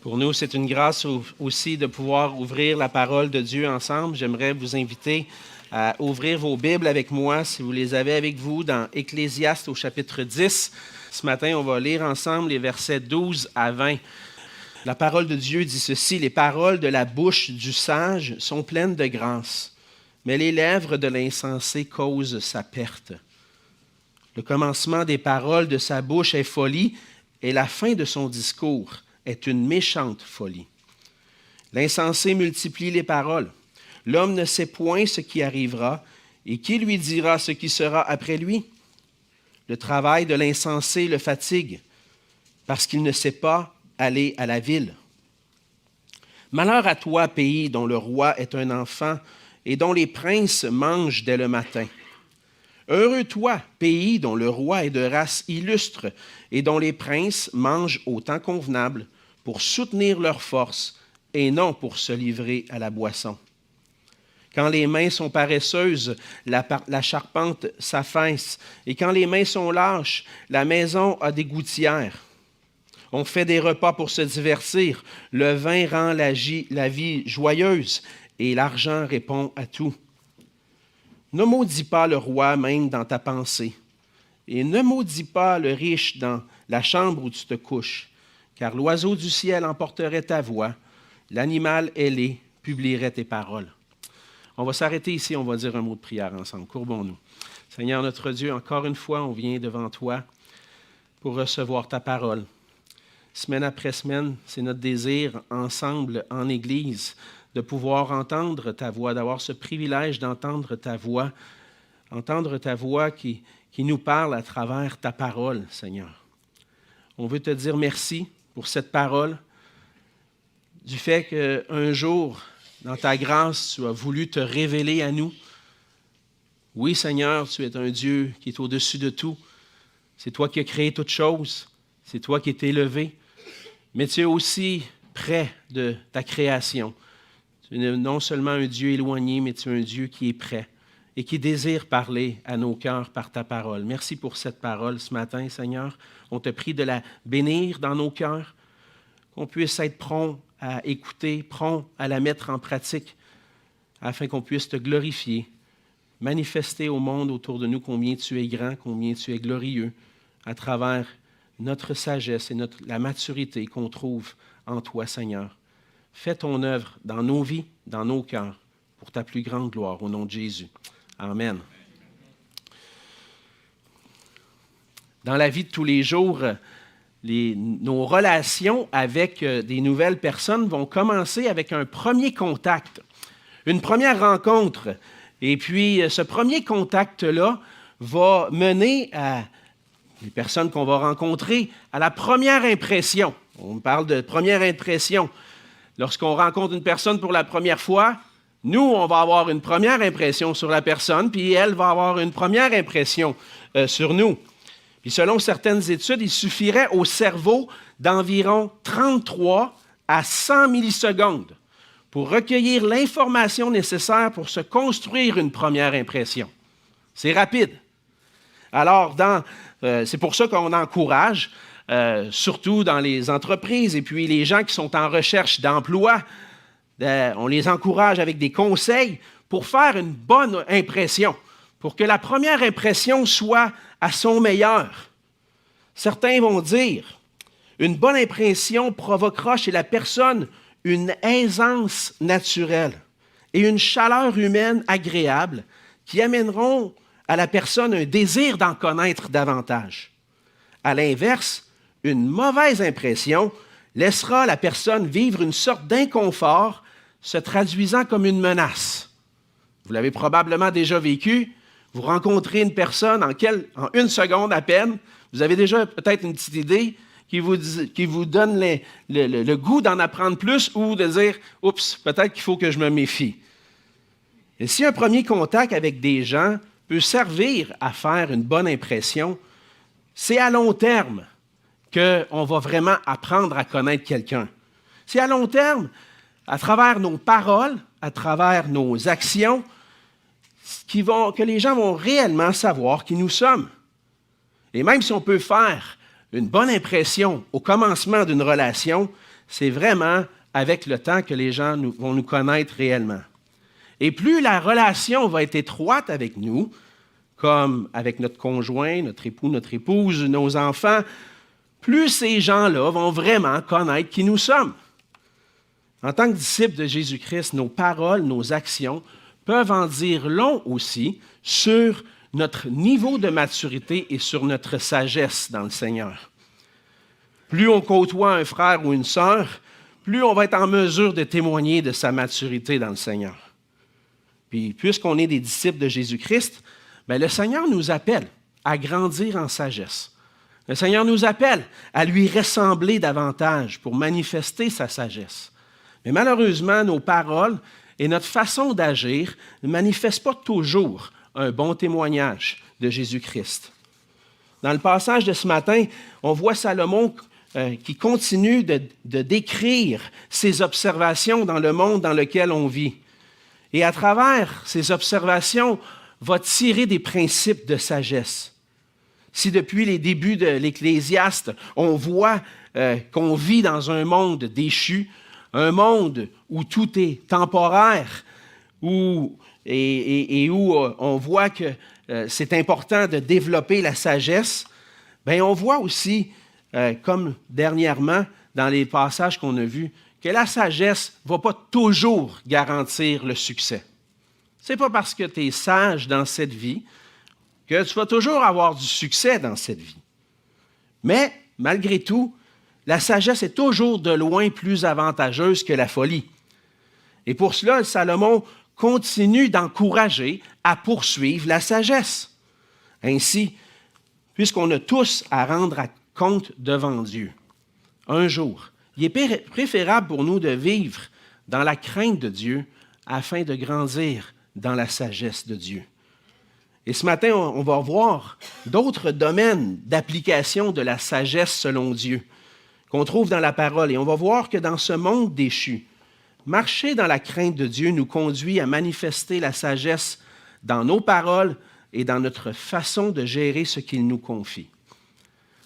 Pour nous, c'est une grâce aussi de pouvoir ouvrir la parole de Dieu ensemble. J'aimerais vous inviter à ouvrir vos Bibles avec moi, si vous les avez avec vous, dans Ecclésiaste au chapitre 10. Ce matin, on va lire ensemble les versets 12 à 20. La parole de Dieu dit ceci: « Les paroles de la bouche du sage sont pleines de grâce, mais les lèvres de l'insensé causent sa perte. Le commencement des paroles de sa bouche est folie, et la fin de son discours est une méchante folie. L'insensé multiplie les paroles. L'homme ne sait point ce qui arrivera, et qui lui dira ce qui sera après lui? Le travail de l'insensé le fatigue, parce qu'il ne sait pas aller à la ville. Malheur à toi, pays dont le roi est un enfant, et dont les princes mangent dès le matin. Heureux toi, pays dont le roi est de race illustre, et dont les princes mangent au temps convenable, pour soutenir leur force, et non pour se livrer à la boisson. Quand les mains sont paresseuses, la charpente s'affaisse, et quand les mains sont lâches, la maison a des gouttières. On fait des repas pour se divertir, le vin rend la vie joyeuse, et l'argent répond à tout. Ne maudis pas le roi même dans ta pensée, et ne maudis pas le riche dans la chambre où tu te couches, car l'oiseau du ciel emporterait ta voix, l'animal ailé publierait tes paroles. » On va s'arrêter ici, on va dire un mot de prière ensemble. Courbons-nous. Seigneur notre Dieu, encore une fois, on vient devant toi pour recevoir ta parole. Semaine après semaine, c'est notre désir ensemble en Église de pouvoir entendre ta voix, d'avoir ce privilège d'entendre ta voix qui nous parle à travers ta parole, Seigneur. On veut te dire merci pour cette parole, du fait qu'un jour, dans ta grâce, tu as voulu te révéler à nous. Oui, Seigneur, tu es un Dieu qui est au-dessus de tout. C'est toi qui as créé toutes choses. C'est toi qui es élevé. Mais tu es aussi près de ta création. Tu es non seulement un Dieu éloigné, mais tu es un Dieu qui est près et qui désire parler à nos cœurs par ta parole. Merci pour cette parole ce matin, Seigneur. On te prie de la bénir dans nos cœurs, qu'on puisse être prompt à écouter, prompt à la mettre en pratique, afin qu'on puisse te glorifier, manifester au monde autour de nous combien tu es grand, combien tu es glorieux, à travers notre sagesse et la maturité qu'on trouve en toi, Seigneur. Fais ton œuvre dans nos vies, dans nos cœurs, pour ta plus grande gloire, au nom de Jésus. Amen. Dans la vie de tous les jours, nos relations avec des nouvelles personnes vont commencer avec un premier contact, une première rencontre. Et puis, ce premier contact-là va mener à les personnes qu'on va rencontrer à la première impression. On parle de première impression. Lorsqu'on rencontre une personne pour la première fois, nous, on va avoir une première impression sur la personne, puis elle va avoir une première impression sur nous. Puis selon certaines études, il suffirait au cerveau d'environ 33 à 100 millisecondes pour recueillir l'information nécessaire pour se construire une première impression. C'est rapide. Alors, c'est pour ça qu'on encourage, surtout dans les entreprises et puis les gens qui sont en recherche d'emploi, on les encourage avec des conseils pour faire une bonne impression, pour que la première impression soit à son meilleur. Certains vont dire, une bonne impression provoquera chez la personne une aisance naturelle et une chaleur humaine agréable qui amèneront à la personne un désir d'en connaître davantage. À l'inverse, une mauvaise impression laissera la personne vivre une sorte d'inconfort se traduisant comme une menace. Vous l'avez probablement déjà vécu. Vous rencontrez une personne en une seconde à peine. Vous avez déjà peut-être une petite idée qui vous donne le goût d'en apprendre plus ou de dire « Oups, peut-être qu'il faut que je me méfie ». Et si un premier contact avec des gens peut servir à faire une bonne impression, c'est à long terme qu'on va vraiment apprendre à connaître quelqu'un. C'est à long terme, à travers nos paroles, à travers nos actions, que les gens vont réellement savoir qui nous sommes. Et même si on peut faire une bonne impression au commencement d'une relation, c'est vraiment avec le temps que les gens vont nous connaître réellement. Et plus la relation va être étroite avec nous, comme avec notre conjoint, notre époux, notre épouse, nos enfants, plus ces gens-là vont vraiment connaître qui nous sommes. En tant que disciples de Jésus-Christ, nos paroles, nos actions peuvent en dire long aussi sur notre niveau de maturité et sur notre sagesse dans le Seigneur. Plus on côtoie un frère ou une sœur, plus on va être en mesure de témoigner de sa maturité dans le Seigneur. Puis, puisqu'on est des disciples de Jésus-Christ, bien, le Seigneur nous appelle à grandir en sagesse. Le Seigneur nous appelle à lui ressembler davantage pour manifester sa sagesse. Mais malheureusement, nos paroles et notre façon d'agir ne manifestent pas toujours un bon témoignage de Jésus-Christ. Dans le passage de ce matin, on voit Salomon qui continue de décrire ses observations dans le monde dans lequel on vit. Et à travers ces observations, va tirer des principes de sagesse. Si depuis les débuts de l'Ecclésiaste, on voit qu'on vit dans un monde déchu, un monde où tout est temporaire, où on voit que c'est important de développer la sagesse, bien, on voit aussi, comme dernièrement dans les passages qu'on a vus, que la sagesse ne va pas toujours garantir le succès. Ce n'est pas parce que tu es sage dans cette vie que tu vas toujours avoir du succès dans cette vie. Mais, malgré tout, la sagesse est toujours de loin plus avantageuse que la folie. Et pour cela, Salomon continue d'encourager à poursuivre la sagesse. Ainsi, puisqu'on a tous à rendre compte devant Dieu, un jour, il est préférable pour nous de vivre dans la crainte de Dieu afin de grandir dans la sagesse de Dieu. Et ce matin, on va voir d'autres domaines d'application de la sagesse selon Dieu qu'on trouve dans la parole. Et on va voir que dans ce monde déchu, marcher dans la crainte de Dieu nous conduit à manifester la sagesse dans nos paroles et dans notre façon de gérer ce qu'il nous confie.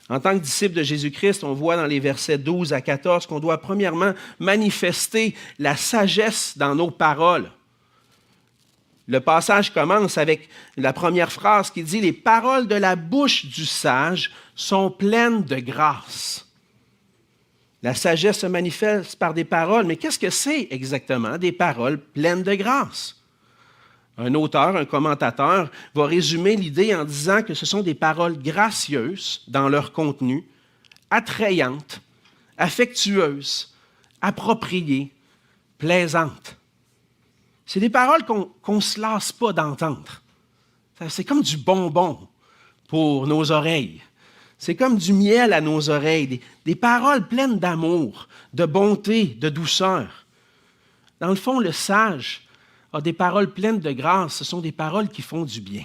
En tant que disciple de Jésus-Christ, on voit dans les versets 12 à 14 qu'on doit premièrement manifester la sagesse dans nos paroles. Le passage commence avec la première phrase qui dit « Les paroles de la bouche du sage sont pleines de grâce ». La sagesse se manifeste par des paroles, mais qu'est-ce que c'est exactement des paroles pleines de grâce? Un auteur, un commentateur, va résumer l'idée en disant que ce sont des paroles gracieuses dans leur contenu, attrayantes, affectueuses, appropriées, plaisantes. C'est des paroles qu'on ne se lasse pas d'entendre. C'est comme du bonbon pour nos oreilles. C'est comme du miel à nos oreilles, des paroles pleines d'amour, de bonté, de douceur. Dans le fond, le sage a des paroles pleines de grâce. Ce sont des paroles qui font du bien.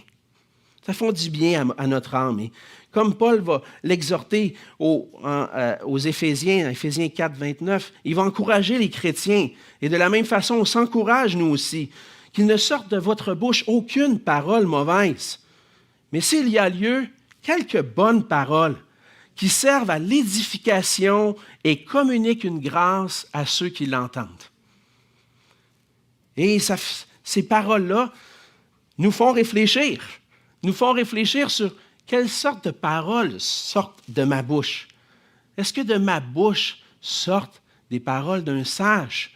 Ça fait du bien à notre âme. Et comme Paul va l'exhorter aux Éphésiens, Éphésiens 4, 29, il va encourager les chrétiens. Et de la même façon, on s'encourage, nous aussi, qu'il ne sorte de votre bouche aucune parole mauvaise. Mais s'il y a lieu, quelques bonnes paroles qui servent à l'édification et communiquent une grâce à ceux qui l'entendent. Et ces paroles-là nous font réfléchir sur quelle sorte de paroles sortent de ma bouche. Est-ce que de ma bouche sortent des paroles d'un sage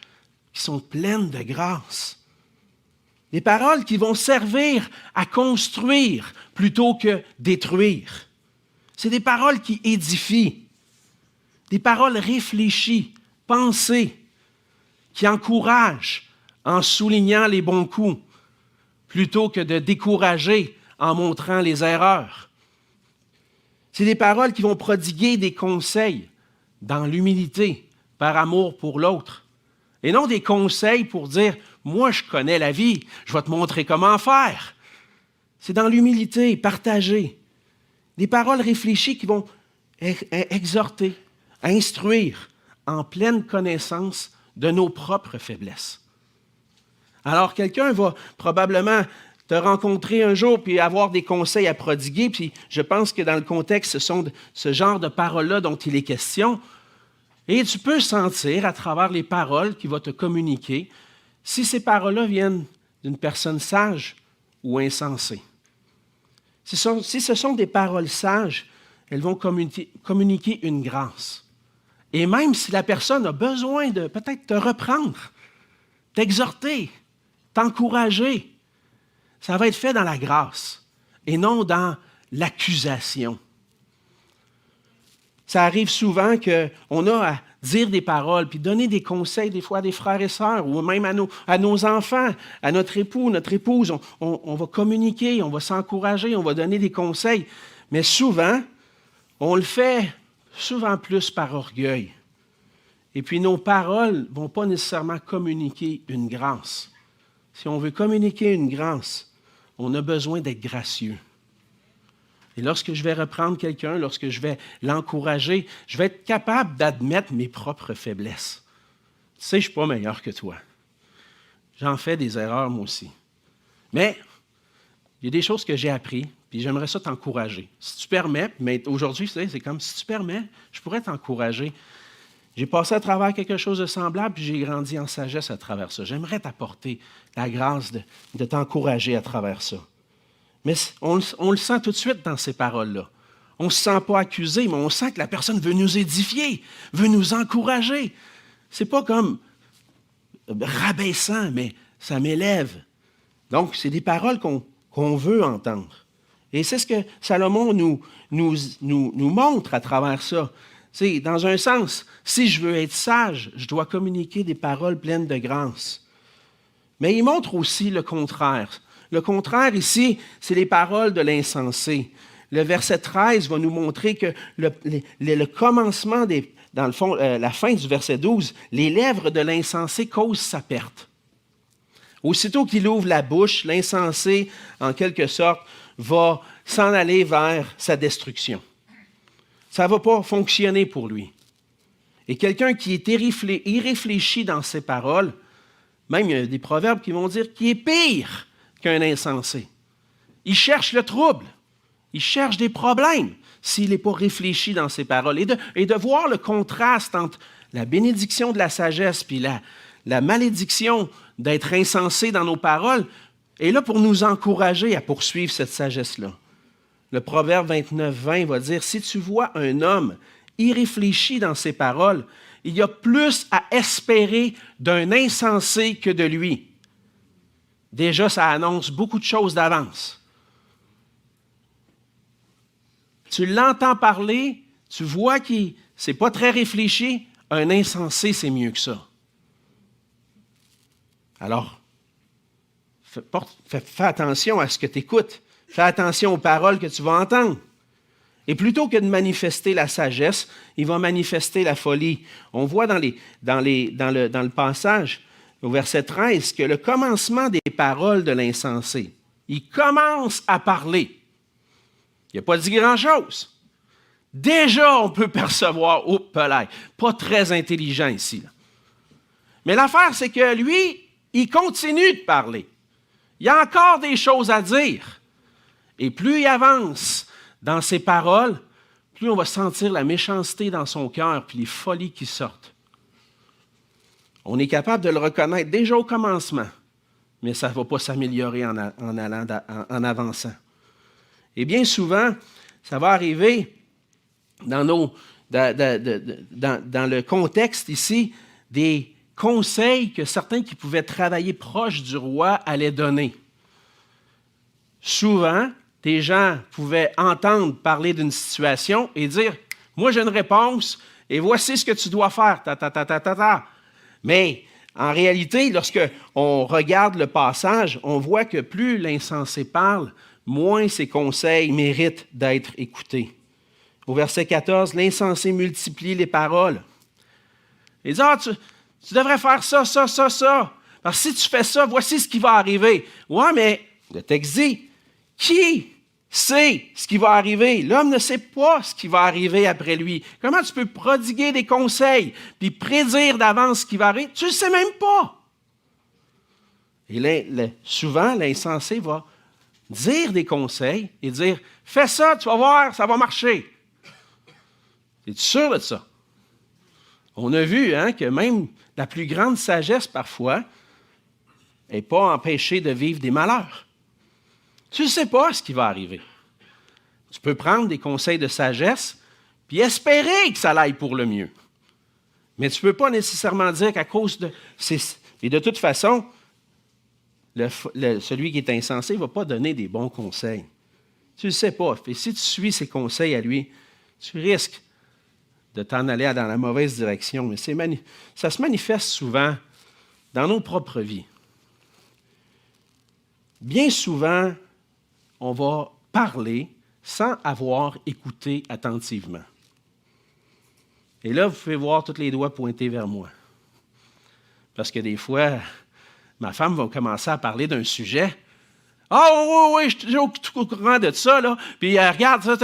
qui sont pleines de grâce? Des paroles qui vont servir à construire plutôt que détruire. C'est des paroles qui édifient, des paroles réfléchies, pensées, qui encouragent en soulignant les bons coups, plutôt que de décourager en montrant les erreurs. C'est des paroles qui vont prodiguer des conseils dans l'humilité, par amour pour l'autre. Et non des conseils pour dire « Moi, je connais la vie, je vais te montrer comment faire. » C'est dans l'humilité, partager. Des paroles réfléchies qui vont exhorter, instruire en pleine connaissance de nos propres faiblesses. Alors, quelqu'un va probablement te rencontrer un jour puis avoir des conseils à prodiguer. Puis je pense que dans le contexte, ce sont ce genre de paroles-là dont il est question. Et tu peux sentir à travers les paroles qu'il va te communiquer si ces paroles-là viennent d'une personne sage ou insensée. Si ce sont des paroles sages, elles vont communiquer une grâce. Et même si la personne a besoin de peut-être te reprendre, t'exhorter, t'encourager, ça va être fait dans la grâce et non dans l'accusation. Ça arrive souvent qu'on a à dire des paroles, puis donner des conseils des fois à des frères et sœurs, ou même à nos enfants, à notre époux, notre épouse. On va communiquer, on va s'encourager, on va donner des conseils. Mais souvent, on le fait souvent plus par orgueil. Et puis nos paroles ne vont pas nécessairement communiquer une grâce. Si on veut communiquer une grâce, on a besoin d'être gracieux. Et lorsque je vais reprendre quelqu'un, lorsque je vais l'encourager, je vais être capable d'admettre mes propres faiblesses. Tu sais, je ne suis pas meilleur que toi. J'en fais des erreurs, moi aussi. Mais il y a des choses que j'ai apprises, puis j'aimerais ça t'encourager. Si tu permets, mais aujourd'hui, c'est comme si tu permets, je pourrais t'encourager. J'ai passé à travers quelque chose de semblable, puis j'ai grandi en sagesse à travers ça. J'aimerais t'apporter la grâce de t'encourager à travers ça. Mais on le sent tout de suite dans ces paroles-là. On ne se sent pas accusé, mais on sent que la personne veut nous édifier, veut nous encourager. Ce n'est pas comme rabaissant, mais ça m'élève. Donc, c'est des paroles qu'on veut entendre. Et c'est ce que Salomon nous montre à travers ça. C'est, dans un sens, si je veux être sage, je dois communiquer des paroles pleines de grâce. Mais il montre aussi le contraire. Le contraire ici, c'est les paroles de l'insensé. Le verset 13 va nous montrer que le commencement, dans le fond, la fin du verset 12, les lèvres de l'insensé causent sa perte. Aussitôt qu'il ouvre la bouche, l'insensé, en quelque sorte, va s'en aller vers sa destruction. Ça ne va pas fonctionner pour lui. Et quelqu'un qui est irréfléchi dans ses paroles, même il y a des proverbes qui vont dire qu'il est pire qu'un insensé. Il cherche le trouble. Il cherche des problèmes s'il n'est pas réfléchi dans ses paroles. Et de voir le contraste entre la bénédiction de la sagesse puis la malédiction d'être insensé dans nos paroles est là pour nous encourager à poursuivre cette sagesse-là. Le proverbe 29-20 va dire, « Si tu vois un homme irréfléchi dans ses paroles, il y a plus à espérer d'un insensé que de lui. » Déjà, ça annonce beaucoup de choses d'avance. Tu l'entends parler, tu vois qu'il n'est pas très réfléchi, un insensé, c'est mieux que ça. Alors, fais attention à ce que tu écoutes. Fais attention aux paroles que tu vas entendre. Et plutôt que de manifester la sagesse, il va manifester la folie. On voit dans le passage, au verset 13, que le commencement des paroles de l'insensé, il commence à parler. Il n'a pas dit grand-chose. Déjà, on peut percevoir, pas très intelligent ici. Là. Mais l'affaire, c'est que lui, il continue de parler. Il y a encore des choses à dire. Et plus il avance dans ses paroles, plus on va sentir la méchanceté dans son cœur puis les folies qui sortent. On est capable de le reconnaître déjà au commencement, mais ça ne va pas s'améliorer en avançant. Et bien souvent, ça va arriver dans le contexte ici des conseils que certains qui pouvaient travailler proche du roi allaient donner. Souvent, des gens pouvaient entendre parler d'une situation et dire « Moi, j'ai une réponse et voici ce que tu dois faire. » Mais en réalité, lorsqu'on regarde le passage, on voit que plus l'insensé parle, moins ses conseils méritent d'être écoutés. Au verset 14, l'insensé multiplie les paroles. Il dit « Ah, tu devrais faire ça. Parce que si tu fais ça, voici ce qui va arriver. » Ouais, mais le texte dit « Qui sait ce qui va arriver? L'homme ne sait pas ce qui va arriver après lui. Comment tu peux prodiguer des conseils puis prédire d'avance ce qui va arriver? Tu ne le sais même pas. » Et souvent, l'insensé va dire des conseils et dire « Fais ça, tu vas voir, ça va marcher. » Es-tu sûr de ça? On a vu que même la plus grande sagesse, parfois, n'est pas empêchée de vivre des malheurs. Tu ne sais pas ce qui va arriver. Tu peux prendre des conseils de sagesse puis espérer que ça aille pour le mieux. Mais tu ne peux pas nécessairement dire qu'à cause de... Et de toute façon, celui qui est insensé ne va pas donner des bons conseils. Tu ne le sais pas. Et si tu suis ses conseils à lui, tu risques de t'en aller dans la mauvaise direction. Mais ça se manifeste souvent dans nos propres vies. Bien souvent, on va parler sans avoir écouté attentivement. Et là, vous pouvez voir tous les doigts pointés vers moi. Parce que des fois, ma femme va commencer à parler d'un sujet. « Ah oui, je suis au courant de ça, là. Puis regarde, ça.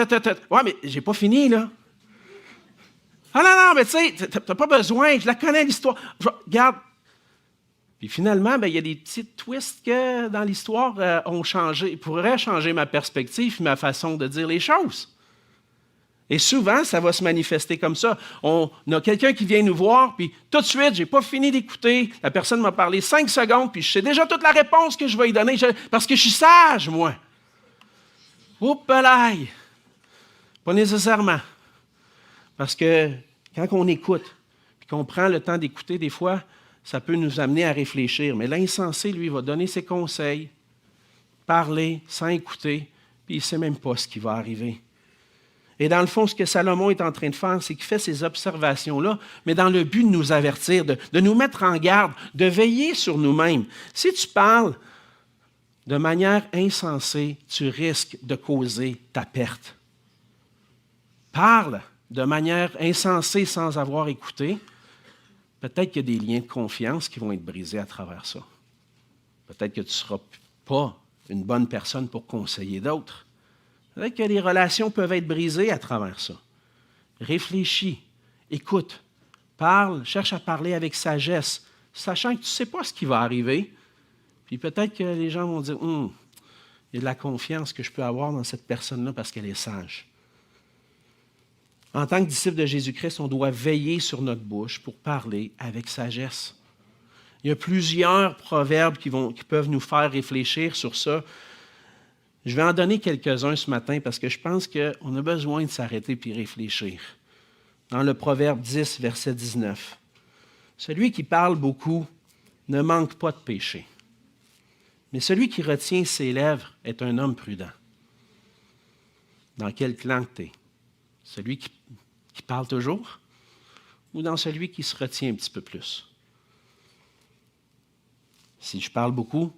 Ouais, mais j'ai pas fini, là. Ah non, mais tu sais, t'as pas besoin, je la connais, l'histoire. Regarde. » Puis finalement, il y a des petits twists que dans l'histoire pourraient changer ma perspective, ma façon de dire les choses. Et souvent, ça va se manifester comme ça. On a quelqu'un qui vient nous voir, puis tout de suite, je n'ai pas fini d'écouter. La personne m'a parlé 5 secondes, puis je sais déjà toute la réponse que je vais lui donner, parce que je suis sage, moi. Oups, là! Pas nécessairement. Parce que quand on écoute, puis qu'on prend le temps d'écouter, des fois, ça peut nous amener à réfléchir. Mais l'insensé, lui, va donner ses conseils, parler sans écouter, puis il ne sait même pas ce qui va arriver. Et dans le fond, ce que Salomon est en train de faire, c'est qu'il fait ces observations-là, mais dans le but de nous avertir, de nous mettre en garde, de veiller sur nous-mêmes. Si tu parles de manière insensée, tu risques de causer ta perte. Parle de manière insensée sans avoir écouté, peut-être qu'il y a des liens de confiance qui vont être brisés à travers ça. Peut-être que tu ne seras pas une bonne personne pour conseiller d'autres. Peut-être que les relations peuvent être brisées à travers ça. Réfléchis, écoute, parle, cherche à parler avec sagesse, sachant que tu ne sais pas ce qui va arriver. Puis peut-être que les gens vont dire, il y a de la confiance que je peux avoir dans cette personne-là parce qu'elle est sage. En tant que disciple de Jésus-Christ, on doit veiller sur notre bouche pour parler avec sagesse. Il y a plusieurs proverbes qui peuvent nous faire réfléchir sur ça. Je vais en donner quelques-uns ce matin parce que je pense qu'on a besoin de s'arrêter et réfléchir. Dans le Proverbe 10, verset 19, « Celui qui parle beaucoup ne manque pas de péché, mais celui qui retient ses lèvres est un homme prudent. » Dans quel clan tu es? Celui qui parle toujours ou dans celui qui se retient un petit peu plus? Si je parle beaucoup,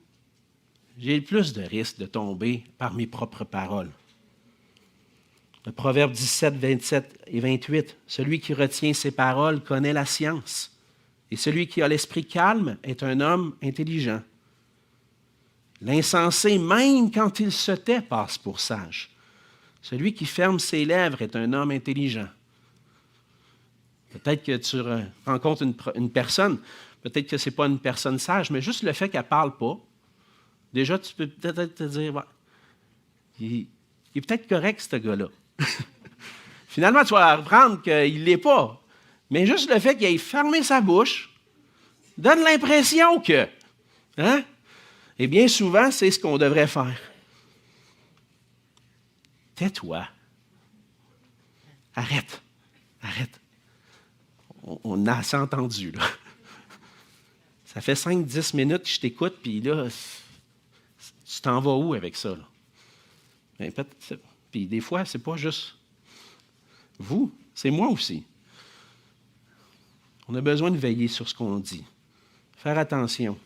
j'ai plus de risque de tomber par mes propres paroles. Le Proverbe 17, 27 et 28, « Celui qui retient ses paroles connaît la science, et celui qui a l'esprit calme est un homme intelligent. L'insensé, même quand il se tait, passe pour sage. Celui qui ferme ses lèvres est un homme intelligent. » Peut-être que tu rencontres une personne, peut-être que ce n'est pas une personne sage, mais juste le fait qu'elle ne parle pas, déjà, tu peux peut-être te dire, il est peut-être correct, ce gars-là. Finalement, tu vas apprendre qu'il ne l'est pas. Mais juste le fait qu'il ait fermé sa bouche donne l'impression que. Et bien souvent, c'est ce qu'on devrait faire. Tais-toi. Arrête. On a assez entendu, là. Ça fait 5-10 minutes que je t'écoute, puis là, tu t'en vas où avec ça, là? Puis des fois, c'est pas juste vous, c'est moi aussi. On a besoin de veiller sur ce qu'on dit. Faire attention.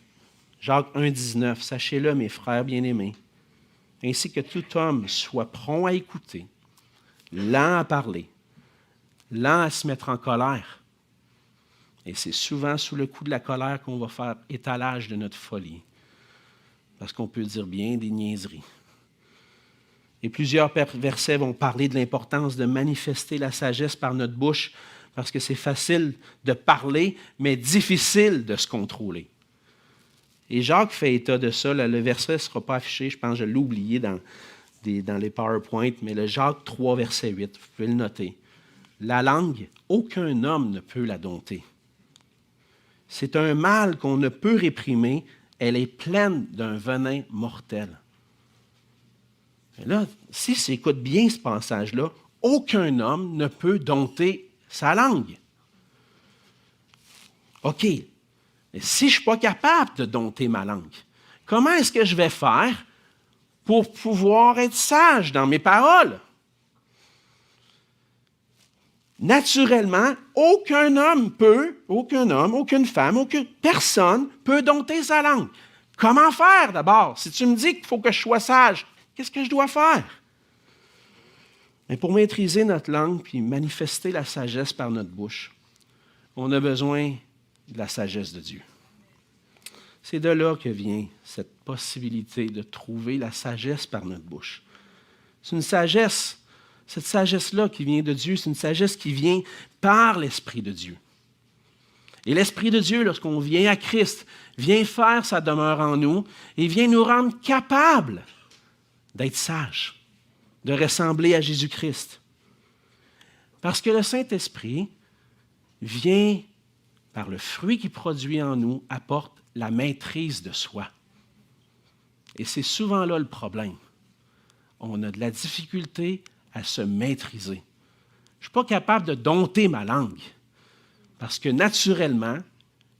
Jacques 1,19, « Sachez-le, mes frères bien-aimés, ainsi que tout homme soit prompt à écouter, lent à parler, lent à se mettre en colère. » Et c'est souvent sous le coup de la colère qu'on va faire étalage de notre folie, parce qu'on peut dire bien des niaiseries. Et plusieurs versets vont parler de l'importance de manifester la sagesse par notre bouche, parce que c'est facile de parler, mais difficile de se contrôler. Et Jacques fait état de ça. Là, le verset ne sera pas affiché, je pense que je l'ai oublié dans les PowerPoint, mais le Jacques 3, verset 8, vous pouvez le noter. La langue, aucun homme ne peut la dompter. C'est un mal qu'on ne peut réprimer. Elle est pleine d'un venin mortel. Et là, si tu écoutes bien ce passage-là, aucun homme ne peut dompter sa langue. OK, mais si je ne suis pas capable de dompter ma langue, comment est-ce que je vais faire pour pouvoir être sage dans mes paroles? Naturellement, aucun homme, aucune femme, aucune personne peut dompter sa langue. Comment faire d'abord? Si tu me dis qu'il faut que je sois sage, qu'est-ce que je dois faire? Mais pour maîtriser notre langue puis manifester la sagesse par notre bouche, on a besoin de la sagesse de Dieu. C'est de là que vient cette possibilité de trouver la sagesse par notre bouche. C'est une sagesse. Cette sagesse-là qui vient de Dieu, c'est une sagesse qui vient par l'Esprit de Dieu. Et l'Esprit de Dieu, lorsqu'on vient à Christ, vient faire sa demeure en nous et vient nous rendre capables d'être sages, de ressembler à Jésus-Christ. Parce que le Saint-Esprit vient, par le fruit qu'il produit en nous, apporte la maîtrise de soi. Et c'est souvent là le problème. On a de la difficulté à se maîtriser. Je ne suis pas capable de dompter ma langue parce que naturellement,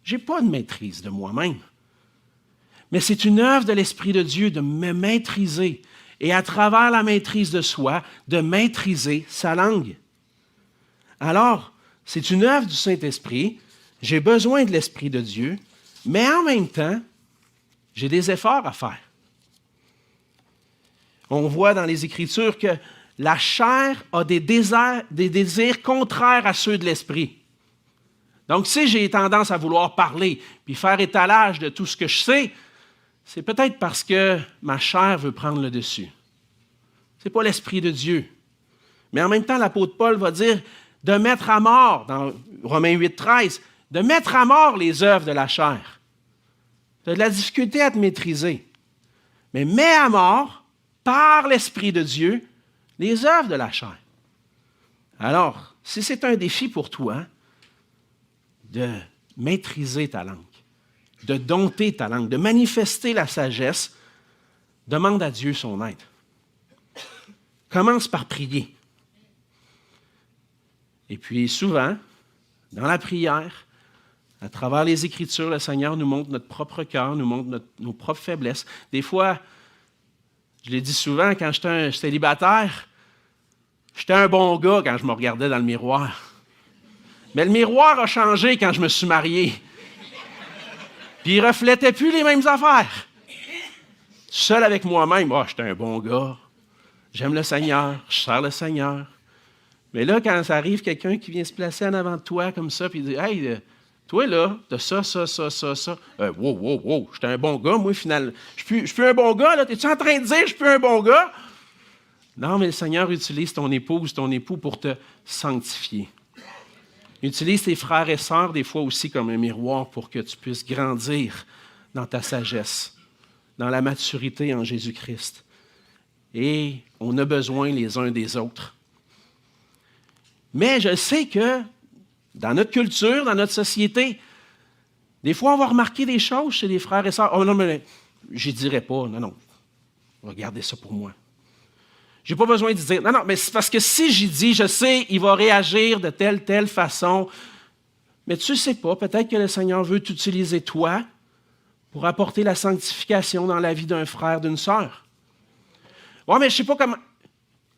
je n'ai pas de maîtrise de moi-même. Mais c'est une œuvre de l'Esprit de Dieu de me maîtriser et à travers la maîtrise de soi, de maîtriser sa langue. Alors, c'est une œuvre du Saint-Esprit. J'ai besoin de l'Esprit de Dieu, mais en même temps, j'ai des efforts à faire. On voit dans les Écritures que la chair a des désirs contraires à ceux de l'esprit. Donc, si j'ai tendance à vouloir parler puis faire étalage de tout ce que je sais, c'est peut-être parce que ma chair veut prendre le dessus. Ce n'est pas l'Esprit de Dieu. Mais en même temps, l'apôtre Paul va dire de mettre à mort, dans Romains 8, 13, de mettre à mort les œuvres de la chair. Tu as de la difficulté à te maîtriser. Mais mets à mort, par l'Esprit de Dieu, les œuvres de la chair. Alors, si c'est un défi pour toi de maîtriser ta langue, de dompter ta langue, de manifester la sagesse, demande à Dieu son aide. Commence par prier. Et puis souvent, dans la prière, à travers les Écritures, le Seigneur nous montre notre propre cœur, nous montre nos propres faiblesses. Des fois, je l'ai dit souvent, quand j'étais un célibataire, j'étais un bon gars quand je me regardais dans le miroir. Mais le miroir a changé quand je me suis marié. Puis il ne reflétait plus les mêmes affaires. Seul avec moi-même, j'étais un bon gars. J'aime le Seigneur, je sers le Seigneur. Mais là, quand ça arrive, quelqu'un qui vient se placer en avant de toi comme ça, puis il dit « Hey, toi là, t'as ça. Wow, j'étais un bon gars, moi, finalement. Je suis plus un bon gars, là. T'es-tu en train de dire que je suis plus un bon gars? » Non, mais le Seigneur utilise ton épouse, ton époux pour te sanctifier. Il utilise tes frères et sœurs des fois aussi comme un miroir pour que tu puisses grandir dans ta sagesse, dans la maturité en Jésus-Christ. Et on a besoin les uns des autres. Mais je sais que dans notre culture, dans notre société, des fois on va remarquer des choses chez les frères et sœurs. Oh non, mais je ne dirai pas. Non, regardez ça pour moi. Je n'ai pas besoin de dire, non, mais c'est parce que si j'y dis, je sais, il va réagir de telle façon. Mais tu ne sais pas, peut-être que le Seigneur veut t'utiliser toi pour apporter la sanctification dans la vie d'un frère, d'une sœur. Oui, mais je ne sais pas comment.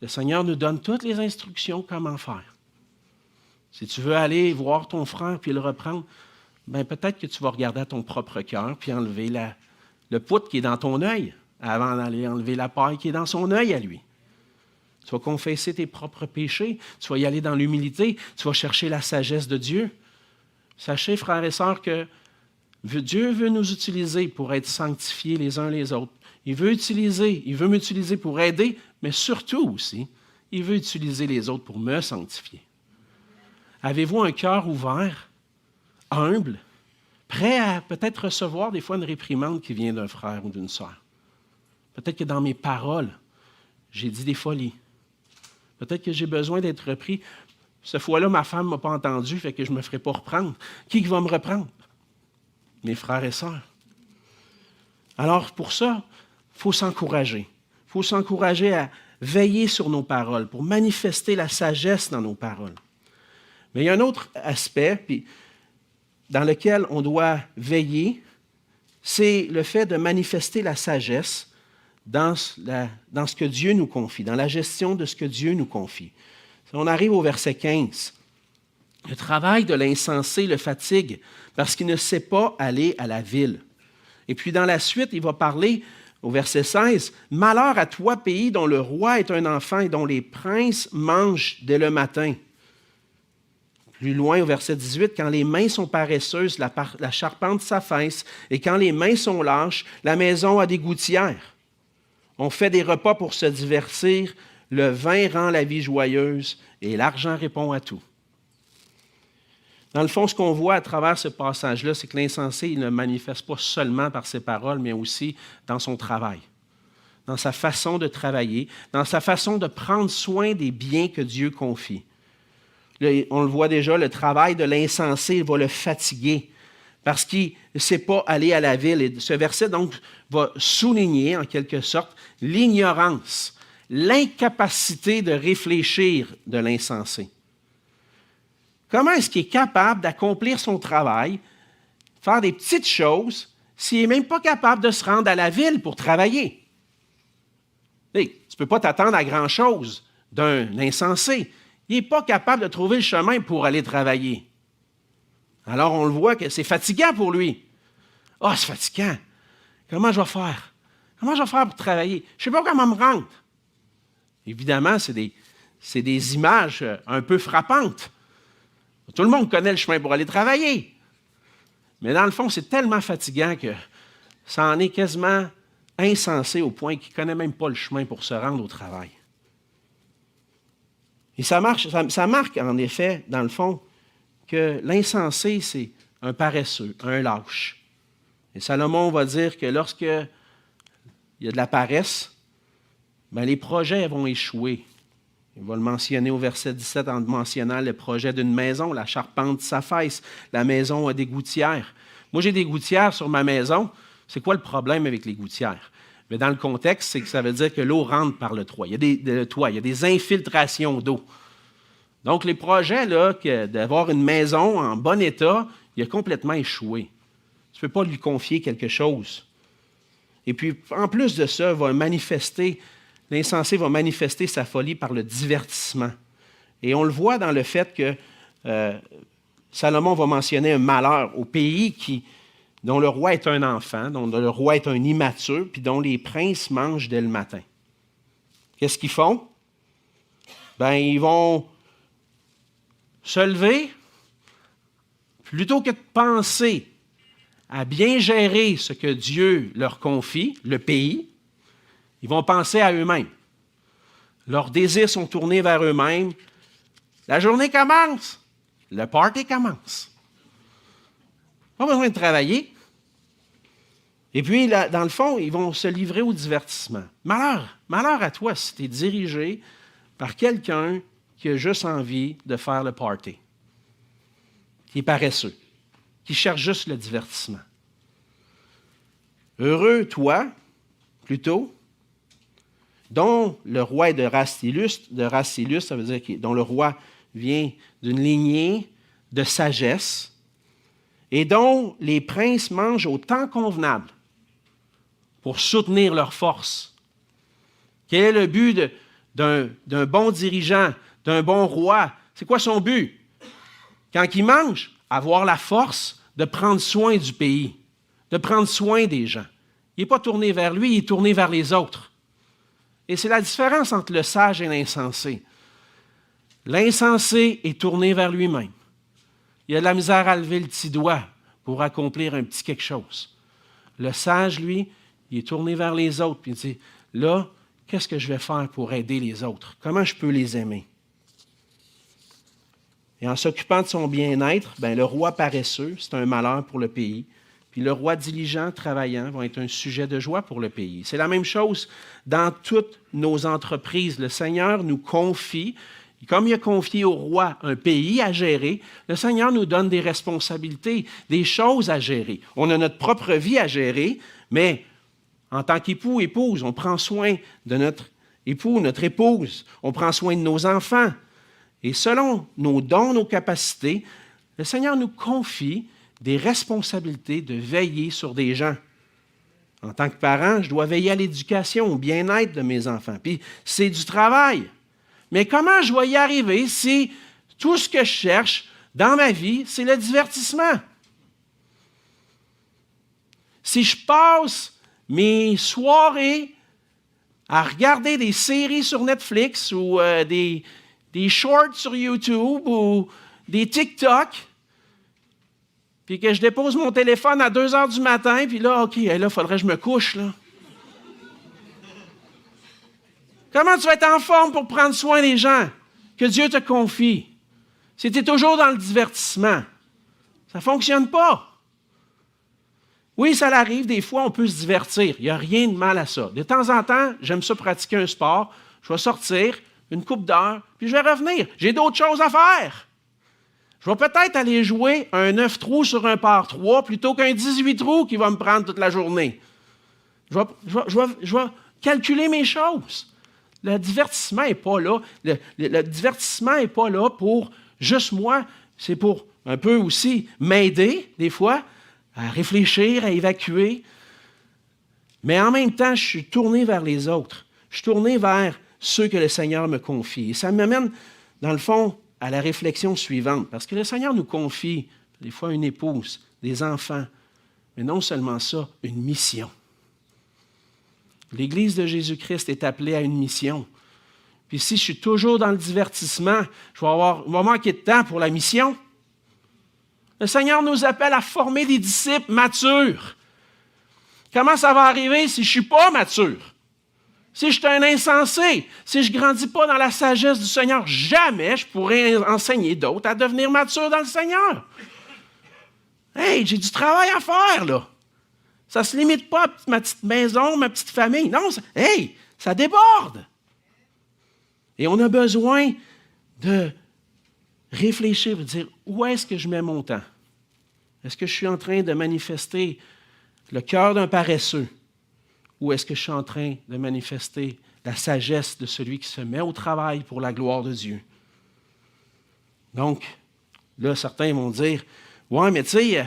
Le Seigneur nous donne toutes les instructions comment faire. Si tu veux aller voir ton frère puis le reprendre, bien peut-être que tu vas regarder à ton propre cœur puis enlever le poutre qui est dans ton œil avant d'aller enlever la paille qui est dans son œil à lui. Tu vas confesser tes propres péchés, tu vas y aller dans l'humilité, tu vas chercher la sagesse de Dieu. Sachez, frères et sœurs, que Dieu veut nous utiliser pour être sanctifiés les uns les autres. Il veut m'utiliser pour aider, mais surtout aussi, il veut utiliser les autres pour me sanctifier. Avez-vous un cœur ouvert, humble, prêt à peut-être recevoir des fois une réprimande qui vient d'un frère ou d'une sœur. Peut-être que dans mes paroles, j'ai dit des folies. Peut-être que j'ai besoin d'être repris. Cette fois-là, ma femme ne m'a pas entendu, fait que je ne me ferai pas reprendre. Qui va me reprendre? Mes frères et sœurs. Alors, pour ça, il faut s'encourager. Il faut s'encourager à veiller sur nos paroles, pour manifester la sagesse dans nos paroles. Mais il y a un autre aspect dans lequel on doit veiller, c'est le fait de manifester la sagesse dans ce que Dieu nous confie, dans la gestion de ce que Dieu nous confie. On arrive au verset 15. Le travail de l'insensé le fatigue parce qu'il ne sait pas aller à la ville. Et puis dans la suite, il va parler au verset 16, « Malheur à toi, pays dont le roi est un enfant et dont les princes mangent dès le matin. » Plus loin, au verset 18, « Quand les mains sont paresseuses, la charpente s'affaisse, et quand les mains sont lâches, la maison a des gouttières. On fait des repas pour se divertir, le vin rend la vie joyeuse, et l'argent répond à tout. » Dans le fond, ce qu'on voit à travers ce passage-là, c'est que l'insensé, il ne manifeste pas seulement par ses paroles, mais aussi dans son travail, dans sa façon de travailler, dans sa façon de prendre soin des biens que Dieu confie. Là, on le voit déjà, le travail de l'insensé va le fatiguer parce qu'il ne sait pas aller à la ville. Et ce verset, donc, va souligner, en quelque sorte, l'ignorance, l'incapacité de réfléchir de l'insensé. Comment est-ce qu'il est capable d'accomplir son travail, faire des petites choses, s'il n'est même pas capable de se rendre à la ville pour travailler? Hey, tu ne peux pas t'attendre à grand-chose d'un insensé. Il n'est pas capable de trouver le chemin pour aller travailler. Alors, on le voit que c'est fatigant pour lui. « Ah, c'est fatigant. Comment je vais faire? Comment je vais faire pour travailler? Je ne sais pas comment me rendre. » Évidemment, c'est des images un peu frappantes. Tout le monde connaît le chemin pour aller travailler. Mais dans le fond, c'est tellement fatigant que ça en est quasiment insensé au point qu'il ne connaît même pas le chemin pour se rendre au travail. Et ça marque en effet, dans le fond, que l'insensé, c'est un paresseux, un lâche. Et Salomon va dire que lorsqu'il y a de la paresse, bien, les projets vont échouer. Il va le mentionner au verset 17 en mentionnant le projet d'une maison. La charpente s'affaisse, la maison a des gouttières. Moi, j'ai des gouttières sur ma maison. C'est quoi le problème avec les gouttières? Mais dans le contexte, c'est que ça veut dire que l'eau rentre par le toit. Il y a des infiltrations d'eau. Donc, les projets, là, d'avoir une maison en bon état, il a complètement échoué. Tu ne peux pas lui confier quelque chose. Et puis, en plus de ça, l'insensé va manifester sa folie par le divertissement. Et on le voit dans le fait que Salomon va mentionner un malheur au pays dont le roi est un enfant, dont le roi est un immature, puis dont les princes mangent dès le matin. Qu'est-ce qu'ils font? Bien, ils vont se lever, plutôt que de penser à bien gérer ce que Dieu leur confie, le pays, ils vont penser à eux-mêmes. Leurs désirs sont tournés vers eux-mêmes. La journée commence. Le party commence. Pas besoin de travailler. Et puis, là, dans le fond, ils vont se livrer au divertissement. Malheur à toi si tu es dirigé par quelqu'un qui a juste envie de faire le party, qui est paresseux, qui cherche juste le divertissement. Heureux, toi, plutôt, dont le roi est de race illustre, ça veut dire dont le roi vient d'une lignée de sagesse, et dont les princes mangent au temps convenable pour soutenir leur force. Quel est le but d'un bon dirigeant, d'un bon roi? C'est quoi son but? Quand il mange, avoir la force de prendre soin du pays, de prendre soin des gens. Il n'est pas tourné vers lui, il est tourné vers les autres. Et c'est la différence entre le sage et l'insensé. L'insensé est tourné vers lui-même. Il a de la misère à lever le petit doigt pour accomplir un petit quelque chose. Le sage, lui, il est tourné vers les autres, puis il dit, là, qu'est-ce que je vais faire pour aider les autres? Comment je peux les aimer? Et en s'occupant de son bien-être, le roi paresseux, c'est un malheur pour le pays. Puis le roi diligent, travaillant, vont être un sujet de joie pour le pays. C'est la même chose dans toutes nos entreprises. Le Seigneur nous confie, comme il a confié au roi un pays à gérer, le Seigneur nous donne des responsabilités, des choses à gérer. On a notre propre vie à gérer, mais en tant qu'époux, épouse, on prend soin de notre époux, notre épouse, on prend soin de nos enfants. Et selon nos dons, nos capacités, le Seigneur nous confie des responsabilités de veiller sur des gens. En tant que parent, je dois veiller à l'éducation, au bien-être de mes enfants. Puis c'est du travail. Mais comment je vais y arriver si tout ce que je cherche dans ma vie, c'est le divertissement? Si je passe mes soirées à regarder des séries sur Netflix ou des shorts sur YouTube ou des TikTok, puis que je dépose mon téléphone à 2 heures du matin, puis là, OK, là, il faudrait que je me couche, là. Comment tu vas être en forme pour prendre soin des gens que Dieu te confie si tu es toujours dans le divertissement? Ça ne fonctionne pas. Oui, ça arrive, des fois, on peut se divertir. Il n'y a rien de mal à ça. De temps en temps, j'aime ça pratiquer un sport. Je vais sortir une couple d'heures, puis je vais revenir. J'ai d'autres choses à faire. Je vais peut-être aller jouer un 9 trous sur un par 3 plutôt qu'un 18 trous qui va me prendre toute la journée. Je vais calculer mes choses. Le divertissement n'est pas là. Le divertissement n'est pas là pour juste moi. C'est pour un peu aussi m'aider, des fois, à réfléchir, à évacuer. Mais en même temps, je suis tourné vers les autres. Je suis tourné vers ceux que le Seigneur me confie. Et ça m'amène, dans le fond, à la réflexion suivante. Parce que le Seigneur nous confie, des fois, une épouse, des enfants, mais non seulement ça, une mission. L'Église de Jésus-Christ est appelée à une mission. Puis si je suis toujours dans le divertissement, je vais manquer de temps pour la mission. Le Seigneur nous appelle à former des disciples matures. Comment ça va arriver si je ne suis pas mature? Si je suis un insensé, si je ne grandis pas dans la sagesse du Seigneur, jamais je pourrai enseigner d'autres à devenir matures dans le Seigneur. Hey, j'ai du travail à faire, là. Ça ne se limite pas à ma petite maison, ma petite famille. Non, ça déborde. Et on a besoin de réfléchir, de dire, où est-ce que je mets mon temps? Est-ce que je suis en train de manifester le cœur d'un paresseux? Ou est-ce que je suis en train de manifester la sagesse de celui qui se met au travail pour la gloire de Dieu? Donc, là, certains vont dire, ouais, mais tu sais,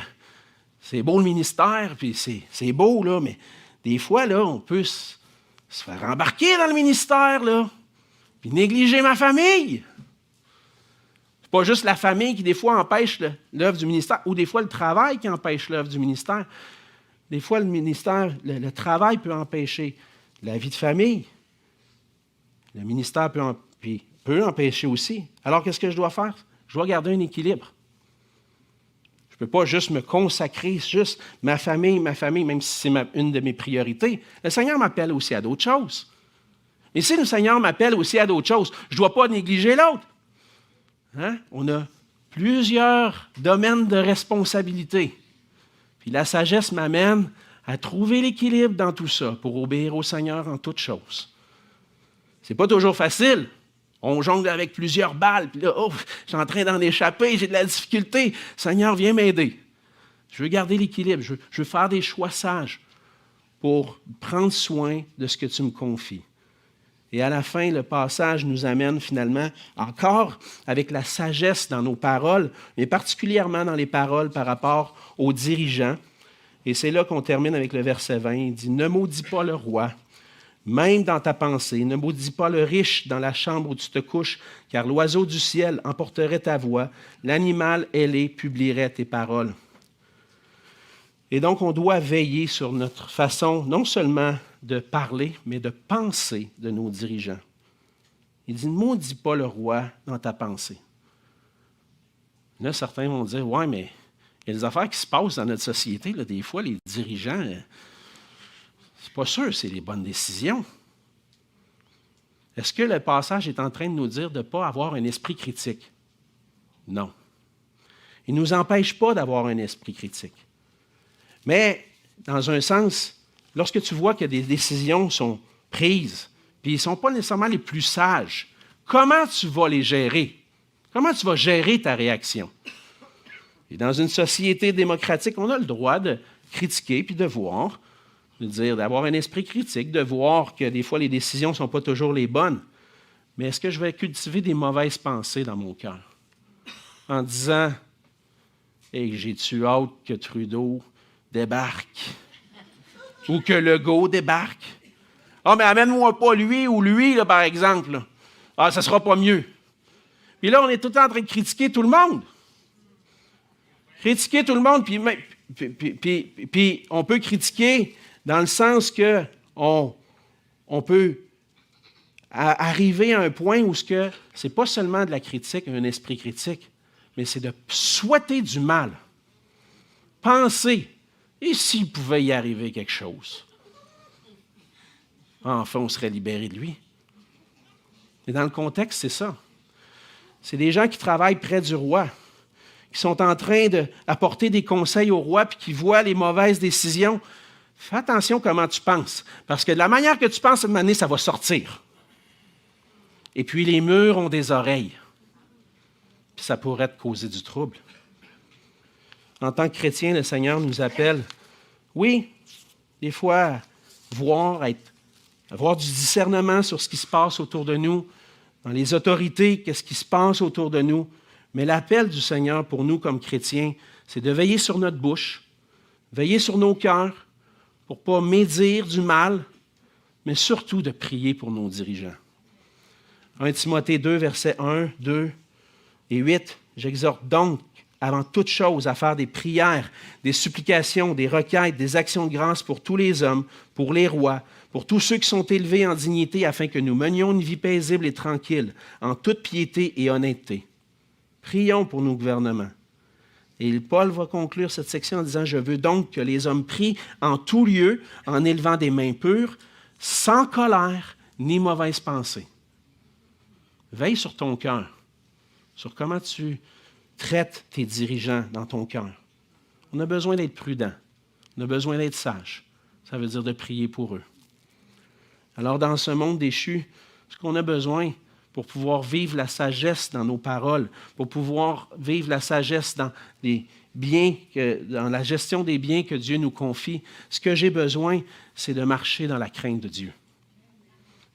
c'est beau le ministère, puis c'est beau, là, mais des fois, là, on peut se faire embarquer dans le ministère, là, puis négliger ma famille. C'est pas juste la famille qui, des fois, empêche l'œuvre du ministère, ou des fois, le travail qui empêche l'œuvre du ministère. Des fois, le ministère, le travail peut empêcher la vie de famille. Le ministère peut empêcher aussi. Alors, qu'est-ce que je dois faire? Je dois garder un équilibre. Je ne peux pas juste me consacrer, juste ma famille, même si c'est une de mes priorités. Le Seigneur m'appelle aussi à d'autres choses. Et si le Seigneur m'appelle aussi à d'autres choses, je ne dois pas négliger l'autre. Hein? On a plusieurs domaines de responsabilité. Puis la sagesse m'amène à trouver l'équilibre dans tout ça pour obéir au Seigneur en toutes choses. Ce n'est pas toujours facile. On jongle avec plusieurs balles, puis là, je suis en train d'en échapper, j'ai de la difficulté. Seigneur, viens m'aider. Je veux garder l'équilibre, je veux faire des choix sages pour prendre soin de ce que tu me confies. Et à la fin, le passage nous amène finalement encore avec la sagesse dans nos paroles, mais particulièrement dans les paroles par rapport aux dirigeants. Et c'est là qu'on termine avec le verset 20. Il dit « Ne maudis pas le roi, même dans ta pensée. Ne maudis pas le riche dans la chambre où tu te couches, car l'oiseau du ciel emporterait ta voix, l'animal ailé publierait tes paroles. » Et donc, on doit veiller sur notre façon, non seulement de parler, mais de penser de nos dirigeants. Il dit, ne maudis pas le roi dans ta pensée. Là, certains vont dire, ouais, mais il y a des affaires qui se passent dans notre société. Là, des fois, les dirigeants, c'est pas sûr que c'est les bonnes décisions. Est-ce que le passage est en train de nous dire de ne pas avoir un esprit critique? Non. Il ne nous empêche pas d'avoir un esprit critique. Mais, dans un sens, lorsque tu vois que des décisions sont prises, puis ils ne sont pas nécessairement les plus sages, comment tu vas les gérer? Comment tu vas gérer ta réaction? Et dans une société démocratique, on a le droit de critiquer puis de voir, de dire, d'avoir un esprit critique, de voir que des fois les décisions ne sont pas toujours les bonnes. Mais est-ce que je vais cultiver des mauvaises pensées dans mon cœur? En disant, hey, j'ai-tu hâte que Trudeau débarque? Ou que Legault débarque? Ah, mais amène-moi pas lui ou lui, là, par exemple. Là. Ah, ça sera pas mieux. Puis là, on est tout le temps en train de critiquer tout le monde. Critiquer tout le monde, puis on peut critiquer dans le sens que on peut arriver à un point où ce n'est pas seulement de la critique, un esprit critique, mais c'est de souhaiter du mal. Penser, et s'il pouvait y arriver quelque chose? Enfin, on serait libéré de lui. Mais dans le contexte, c'est ça. C'est des gens qui travaillent près du roi, qui sont en train d'apporter des conseils au roi, puis qui voient les mauvaises décisions. Fais attention comment tu penses, parce que de la manière que tu penses, cette année, ça va sortir. Et puis, les murs ont des oreilles. Puis ça pourrait te causer du trouble. En tant que chrétien, le Seigneur nous appelle, oui, des fois, avoir du discernement sur ce qui se passe autour de nous, dans les autorités, qu'est-ce qui se passe autour de nous. Mais l'appel du Seigneur pour nous comme chrétiens, c'est de veiller sur notre bouche, veiller sur nos cœurs, pour ne pas médire du mal, mais surtout de prier pour nos dirigeants. 1 Timothée 2, versets 1, 2 et 8, j'exhorte donc avant toute chose à faire des prières, des supplications, des requêtes, des actions de grâce pour tous les hommes, pour les rois, pour tous ceux qui sont élevés en dignité, afin que nous menions une vie paisible et tranquille, en toute piété et honnêteté. Prions pour nos gouvernements. Et Paul va conclure cette section en disant, je veux donc que les hommes prient en tout lieu, en élevant des mains pures, sans colère ni mauvaise pensée. Veille sur ton cœur, sur comment tu traites tes dirigeants dans ton cœur. On a besoin d'être prudent, on a besoin d'être sage. Ça veut dire de prier pour eux. Alors, dans ce monde déchu, ce qu'on a besoin pour pouvoir vivre la sagesse dans nos paroles, pour pouvoir vivre la sagesse dans les biens, dans la gestion des biens que Dieu nous confie, ce que j'ai besoin, c'est de marcher dans la crainte de Dieu.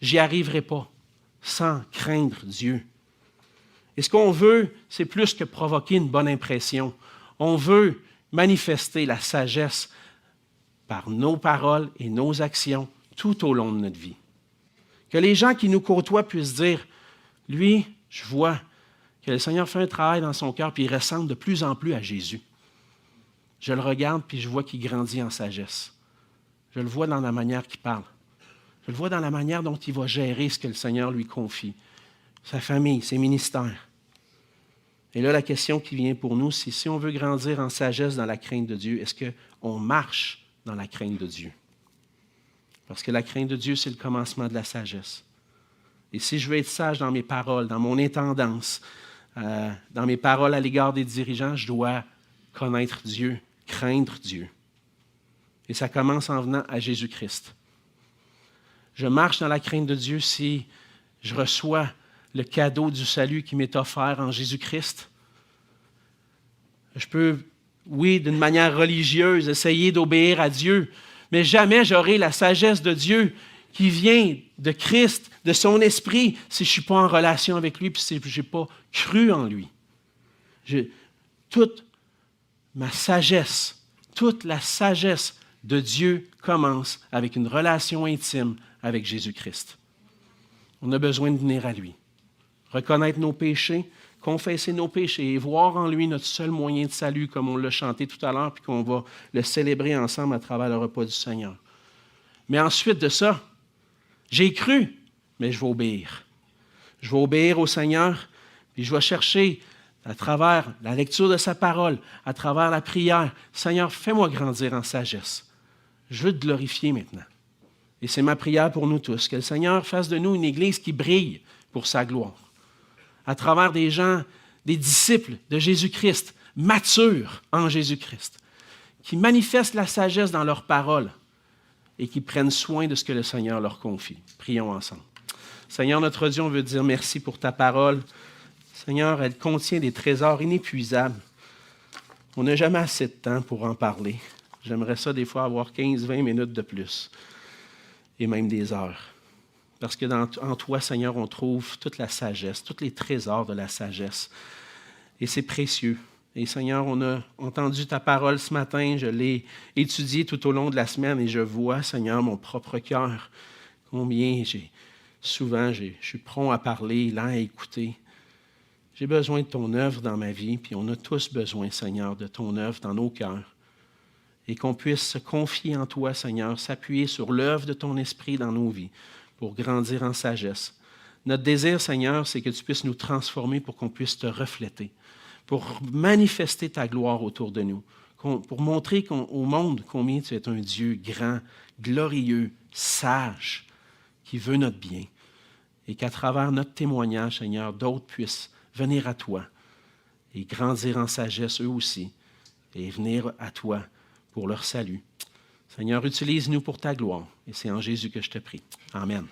J'y arriverai pas sans craindre Dieu. Et ce qu'on veut, c'est plus que provoquer une bonne impression. On veut manifester la sagesse par nos paroles et nos actions tout au long de notre vie. Que les gens qui nous côtoient puissent dire, lui, je vois que le Seigneur fait un travail dans son cœur, puis il ressemble de plus en plus à Jésus. Je le regarde, puis je vois qu'il grandit en sagesse. Je le vois dans la manière qu'il parle. Je le vois dans la manière dont il va gérer ce que le Seigneur lui confie, sa famille, ses ministères. Et là, la question qui vient pour nous, c'est si on veut grandir en sagesse dans la crainte de Dieu, est-ce qu'on marche dans la crainte de Dieu? Parce que la crainte de Dieu, c'est le commencement de la sagesse. Et si je veux être sage dans mes paroles, dans mon intendance, dans mes paroles à l'égard des dirigeants, je dois connaître Dieu, craindre Dieu. Et ça commence en venant à Jésus-Christ. Je marche dans la crainte de Dieu si je reçois le cadeau du salut qui m'est offert en Jésus-Christ. Je peux, oui, d'une manière religieuse, essayer d'obéir à Dieu, mais jamais j'aurai la sagesse de Dieu qui vient de Christ, de son esprit, si je ne suis pas en relation avec lui, puis si je n'ai pas cru en lui. Toute ma sagesse, toute la sagesse de Dieu commence avec une relation intime avec Jésus-Christ. On a besoin de venir à lui, reconnaître nos péchés, confesser nos péchés et voir en lui notre seul moyen de salut, comme on l'a chanté tout à l'heure, puis qu'on va le célébrer ensemble à travers le repas du Seigneur. Mais ensuite de ça, j'ai cru, mais je vais obéir. Je vais obéir au Seigneur, puis je vais chercher à travers la lecture de sa parole, à travers la prière, Seigneur, fais-moi grandir en sagesse. Je veux te glorifier maintenant. Et c'est ma prière pour nous tous, que le Seigneur fasse de nous une Église qui brille pour sa gloire. À travers des gens des disciples de Jésus-Christ, matures en Jésus-Christ, qui manifestent la sagesse dans leurs paroles et qui prennent soin de ce que le Seigneur leur confie. Prions ensemble. Seigneur, notre Dieu, on veut dire merci pour ta parole. Seigneur, elle contient des trésors inépuisables. On n'a jamais assez de temps pour en parler. J'aimerais ça des fois avoir 15-20 minutes de plus, et même des heures. Parce que en toi, Seigneur, on trouve toute la sagesse, tous les trésors de la sagesse. Et c'est précieux. Et Seigneur, on a entendu ta parole ce matin, je l'ai étudiée tout au long de la semaine et je vois, Seigneur, mon propre cœur, combien je suis prompt à parler, lent à écouter. J'ai besoin de ton œuvre dans ma vie, puis on a tous besoin, Seigneur, de ton œuvre dans nos cœurs. Et qu'on puisse se confier en toi, Seigneur, s'appuyer sur l'œuvre de ton esprit dans nos vies pour grandir en sagesse. Notre désir, Seigneur, c'est que tu puisses nous transformer pour qu'on puisse te refléter, pour manifester ta gloire autour de nous, pour montrer au monde combien tu es un Dieu grand, glorieux, sage, qui veut notre bien. Et qu'à travers notre témoignage, Seigneur, d'autres puissent venir à toi et grandir en sagesse eux aussi et venir à toi pour leur salut. Seigneur, utilise-nous pour ta gloire. Et c'est en Jésus que je te prie. Amen.